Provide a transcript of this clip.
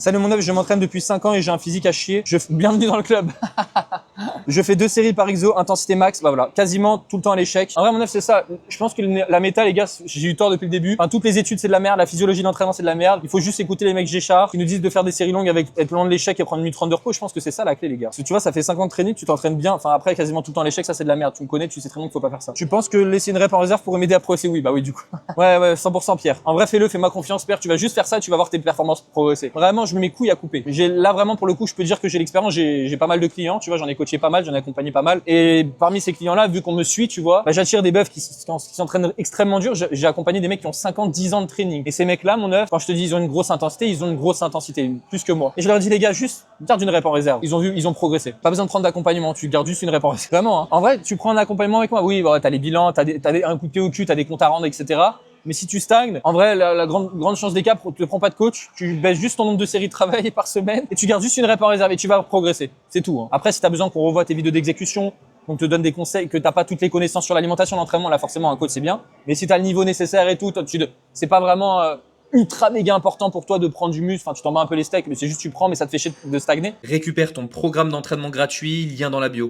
Salut mon œuf, je m'entraîne depuis 5 ans et j'ai un physique à chier. Bienvenue dans le club. Je fais 2 séries par exo, intensité max, bah voilà, quasiment tout le temps à l'échec. En vrai, mon œuf, c'est ça. Je pense que la méta, les gars, j'ai eu tort depuis le début. Enfin, toutes les études, c'est de la merde. La physiologie d'entraînement, c'est de la merde. Il faut juste écouter les mecs Géchard qui nous disent de faire des séries longues avec être loin de l'échec et prendre 1 minute 30 de repos. Je pense que c'est ça la clé, les gars. Parce que tu vois, ça fait 5 ans de training, tu t'entraînes bien. Enfin, après, quasiment tout le temps à l'échec, ça, c'est de la merde. Tu me connais, tu sais très bien qu'il faut pas faire ça. Tu penses que laisser une rep en réserve pourrait m'aider à progresser? Oui, bah oui, du coup. Ouais, 100% Pierre. En vrai, fais-le, fais-moi confiance, Pierre. Tu vas juste faire ça et tu vas voir tes performances progresser. Vraiment, je mets mes couilles à couper. Là, vraiment, pour le coup, je peux dire que j'ai l'expérience. J'ai pas mal de clients, tu vois, j'en ai coaché pas mal, j'en ai accompagné pas mal. Et parmi ces clients-là, vu qu'on me suit, tu vois, bah, j'attire des meufs qui s'entraînent extrêmement dur. J'ai accompagné des mecs qui ont 50, 10 ans de training. Et ces mecs-là, mon œuf, quand je te dis ils ont une grosse intensité, ils ont une grosse intensité, plus que moi. Et je leur dis, les gars, juste garde une rep en réserve. Ils ont progressé. Pas besoin de prendre d'accompagnement, tu gardes juste une rep en réserve. Vraiment, hein. En vrai, tu prends un accompagnement avec moi. Oui, bah, t'as les bilans, t'as un coup de pied au cul, t'as des comptes à rendre, etc. Mais si tu stagnes, en vrai, la grande chance des cas, tu ne prends pas de coach, tu baisses juste ton nombre de séries de travail par semaine et tu gardes juste une rep en réserve et tu vas progresser. C'est tout, hein. Après, si tu as besoin qu'on revoie tes vidéos d'exécution, qu'on te donne des conseils, que t'as pas toutes les connaissances sur l'alimentation, l'entraînement, là forcément un coach c'est bien. Mais si tu as le niveau nécessaire et tout, c'est pas vraiment ultra méga important pour toi de prendre du muscle. Enfin, tu t'en bats un peu les steaks, mais c'est juste tu prends, mais ça te fait chier de stagner. Récupère ton programme d'entraînement gratuit, lien dans la bio.